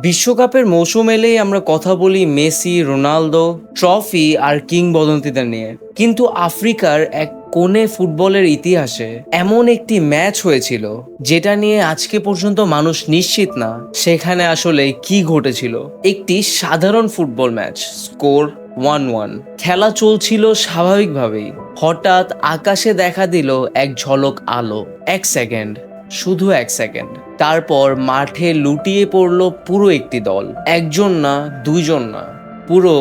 বিশ্বকাপের মৌসুম এলেই আমরা কথা বলি মেসি, রোনালদো, ট্রফি আর কিংবদন্তিদের নিয়ে। কিন্তু আফ্রিকার এক কোণে ফুটবলের ইতিহাসে এমন একটি ম্যাচ হয়েছিল যেটা নিয়ে আজকে পর্যন্ত মানুষ নিশ্চিত না সেখানে আসলে কি ঘটেছিল। একটি সাধারণ ফুটবল ম্যাচ, স্কোর 1-1, খেলা চলছিল স্বাভাবিকভাবেই। হঠাৎ আকাশে দেখা দিল এক ঝলক আলো। 1 সেকেন্ড, শুধু 1 সেকেন্ড। তারপর মাঠে লুটিয়ে পড়ল পুরো একটি দল। একজন না, দুইজন না, পুরো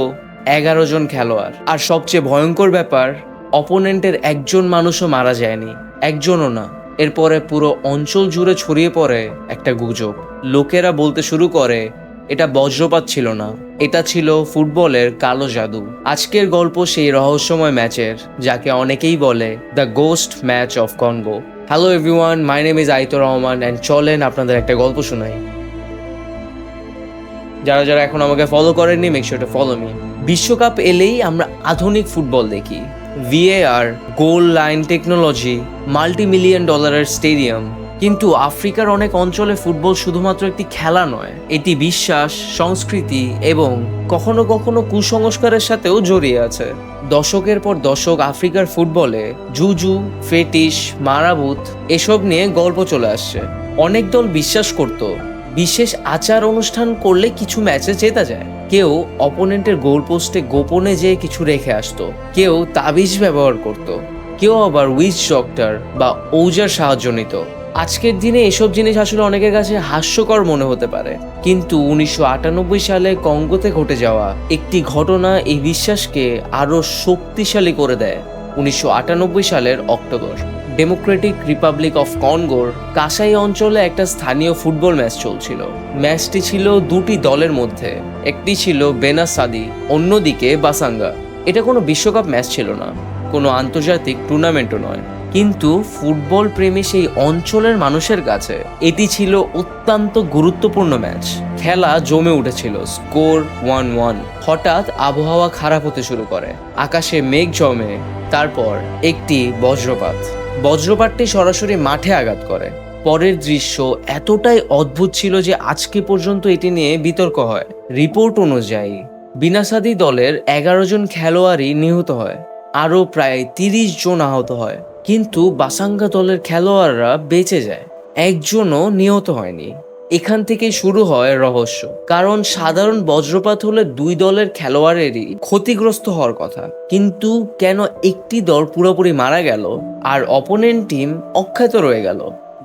11 জন খেলোয়াড়। আর সবচেয়ে ভয়ঙ্কর ব্যাপার, অপোনেন্টের একজন মানুষও মারা যায়নি, একজনও না। এরপরে পুরো অঞ্চল জুড়ে ছড়িয়ে পড়ে একটা গুজব। লোকেরা বলতে শুরু করে এটা বজ্রপাত ছিল না, এটা ছিল ফুটবলের কালো জাদু। আজকের গল্প সেই রহস্যময় ম্যাচের, যাকে অনেকেই বলে the ghost match of Congo. Hello everyone, my name is Aitur Rahman and চলেন আপনাদের একটা গল্প শোনাই। যারা যারা এখন আমাকে ফলো করেননি, make sure to follow me. বিশ্বকাপ এলেই আমরা আধুনিক ফুটবল দেখি, VAR, goal line technology, $multi-million stadium. কিন্তু আফ্রিকার অনেক অঞ্চলে ফুটবল শুধুমাত্র একটি খেলা নয়, এটি বিশ্বাস, সংস্কৃতি এবং কখনো কখনো কুসংস্কারের সাথেও জড়িয়ে আছে। দশকের পর দশক আফ্রিকার ফুটবলে জুজু, ফেটিশ, মারাবুত এসব নিয়ে গল্প চলে আসছে। অনেক দল বিশ্বাস করত বিশেষ আচার অনুষ্ঠান করলে কিছু ম্যাচে জেতা যায়। কেউ অপোনেন্টের গোল পোস্টে গোপনে যেয়ে কিছু রেখে আসতো, কেউ তাবিজ ব্যবহার করত, কেউ আবার উইচ ডক্টর বা ওজার সাহায্য নিত। আজকের দিনে এসব জিনিস আসলে অনেকের কাছে হাস্যকর মনে হতে পারে, কিন্তু 1998 সালে কঙ্গোতে ঘটে যাওয়া একটি ঘটনা এই বিশ্বাসকে আরো শক্তিশালী করে দেয়। 1998 সালের অক্টোবর, ডেমোক্রেটিক রিপাবলিক অফ কনগোর কাসাই অঞ্চলে একটা স্থানীয় ফুটবল ম্যাচ চলছিল। ম্যাচটি ছিল দুটি দলের মধ্যে, একটি ছিল বেনাসাদি, অন্যদিকে বাসাঙ্গা। এটা কোনো বিশ্বকাপ ম্যাচ ছিল না, কোনো আন্তর্জাতিক টুর্নামেন্টও নয়, কিন্তু ফুটবল প্রেমী সেই অঞ্চলের মানুষের কাছে এটি ছিল অত্যন্ত গুরুত্বপূর্ণ ম্যাচ। খেলা জমে উঠেছিল, স্কোর 1-1। হঠাৎ আবহাওয়া খারাপ হতে শুরু করে, আকাশে মেঘ জমে, তারপর একটি বজ্রপাতটি সরাসরি মাঠে আঘাত করে। পরের দৃশ্য এতটাই অদ্ভুত ছিল যে আজকে পর্যন্ত এটি নিয়ে বিতর্ক হয়। রিপোর্ট অনুযায়ী বিনাসাদি দলের 11 জন খেলোয়াড়ই নিহত হয়, আরও প্রায় 30 জন আহত হয়। কিন্তু বাসাঙ্গা দলের খেলোয়াড়রা বেঁচে যায়, একজনও নিহত হয়নি। এখান থেকেই শুরু হয় রহস্য, কারণ সাধারণ বজ্রপাত হলে দুই দলের খেলোয়াড়েরই ক্ষতিগ্রস্ত হওয়ার কথা, কিন্তু কেন একটি দল পুরোপুরি মারা গেল আর অপোনেন্ট টিম অক্ষত রয়ে গেল?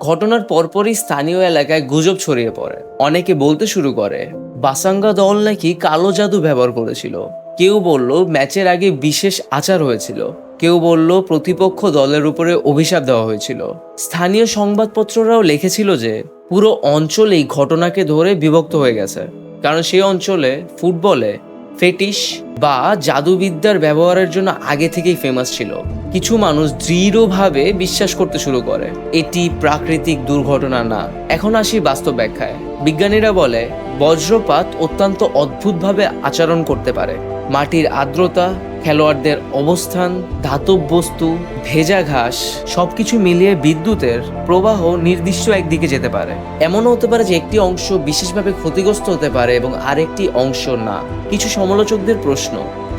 ঘটনার পরপরই স্থানীয় এলাকায় গুজব ছড়িয়ে পড়ে। অনেকে বলতে শুরু করে বাসাঙ্গা দল নাকি কালো জাদু ব্যবহার করেছিল। কেউ বলল ম্যাচের আগে বিশেষ আচার হয়েছিল, কেউ বলল প্রতিপক্ষ দলের উপরে অভিশাপ দেওয়া হয়েছিল। স্থানীয় সংবাদপত্ররাও লিখেছিল যে পুরো অঞ্চল এই ঘটনাকে ধরে বিভক্ত হয়ে গেছে, কারণ সেই অঞ্চলে ফুটবলে ফেটিশ বা জাদুবিদ্যার ব্যবহারের জন্য আগে থেকেই ফেমাস ছিল। কিছু মানুষ দৃঢ়ভাবে বিশ্বাস করতে শুরু করে এটি প্রাকৃতিক দুর্ঘটনা না। এখন আসি বাস্তব ব্যাখ্যায়। বিজ্ঞানীরা বলে বজ্রপাত অত্যন্ত অদ্ভুতভাবে আচরণ করতে পারে। মাটির আর্দ্রতা, খেলোয়াড়দের অবস্থান, ধাতব বস্তু, ভেজা ঘাস সবকিছু মিলিয়ে বিদ্যুতের প্রবাহ নির্দিষ্ট একদিকে যেতে পারে। এমনও হতে পারে যে একটি অংশ বিশেষভাবে ক্ষতিগ্রস্ত হতে পারে এবং আরেকটি অংশ না। কিছু সমালোচকদের প্রশ্ন,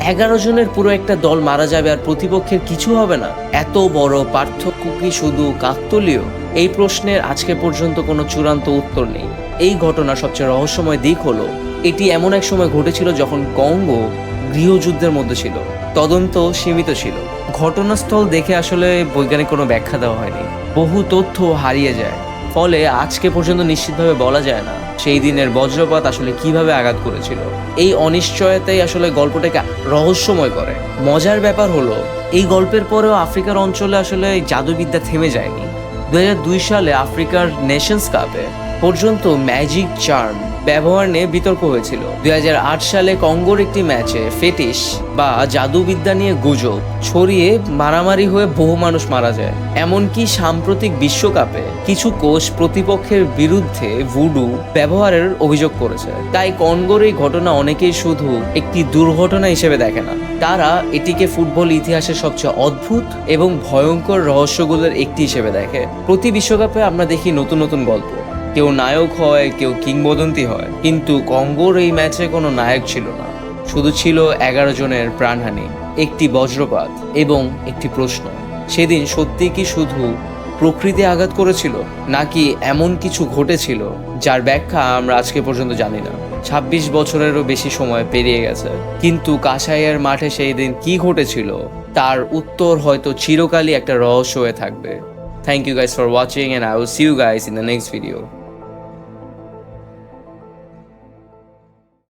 11 জনের পুরো একটা দল মারা যাবে আর প্রতিপক্ষের কিছু হবে না, এত বড় পার্থক্য কি শুধু কাকতালীয়? এই প্রশ্নের আজকে পর্যন্ত কোনো চূড়ান্ত উত্তর নেই। এই ঘটনার সবচেয়ে রহস্যময় দিক হলো এটি এমন এক সময় ঘটেছিল যখন কঙ্গো গৃহযুদ্ধের মধ্যে ছিল, তদন্ত সীমিত ছিল, ঘটনাস্থল দেখে আসলে বৈজ্ঞানিক কোনো ব্যাখ্যা দেওয়া হয়নি, বহু তথ্য হারিয়ে যায়। ফলে আজকে পর্যন্ত নিশ্চিতভাবে বলা যায় না সেই দিনের বজ্রপাত আসলে কিভাবে আঘাত করেছিল। এই অনিশ্চয়তাই আসলে গল্পটাকে রহস্যময় করে। মজার ব্যাপার হলো এই গল্পের পরেও আফ্রিকার অঞ্চলে আসলে জাদুবিদ্যা থেমে যায়নি। 2002 সালে আফ্রিকার নেশনস কাপে পর্যন্ত ম্যাজিক চার্ম ব্যবহার নিয়ে বিতর্ক হয়েছিল। 2008 সালে কঙ্গোর একটি ম্যাচে ফেটিশ বা জাদুবিদ্যা নিয়ে গুজব ছড়িয়ে মারামারি হয়ে বহু মানুষ মারা যায়। এমনকি সাম্প্রতিক বিশ্বকাপে কিছু কোচ প্রতিপক্ষের বিরুদ্ধে ভুডু ব্যবহারের অভিযোগ করেছে। তাই কঙ্গোর এই ঘটনা অনেকেই শুধু একটি দুর্ঘটনা হিসেবে দেখে না, তারা এটিকে ফুটবল ইতিহাসের সবচেয়ে অদ্ভুত এবং ভয়ঙ্কর রহস্যগুলোর একটি হিসেবে দেখে। প্রতি বিশ্বকাপে আমরা দেখি নতুন নতুন গল্প, কেউ নায়ক হয়, কেউ কিংবদন্তি হয়, কিন্তু কঙ্গোর এই ম্যাচে কোনো নায়ক ছিল না। শুধু ছিল 11 জনের প্রাণহানি, একটি বজ্রপাত এবং একটি প্রশ্ন, সেদিন সত্যি কি শুধু প্রকৃতি আঘাত করেছিল, নাকি এমন কিছু ঘটেছিল যার ব্যাখ্যা আমরা আজকে পর্যন্ত জানি না। 26 বছরেরও বেশি সময় পেরিয়ে গেছে, কিন্তু কাসাইয়ের মাঠে সেই দিন কি ঘটেছিল তার উত্তর হয়তো চিরকালই একটা রহস্য হয়ে থাকবে। Thank you guys for watching, and I will see you guys in the next video.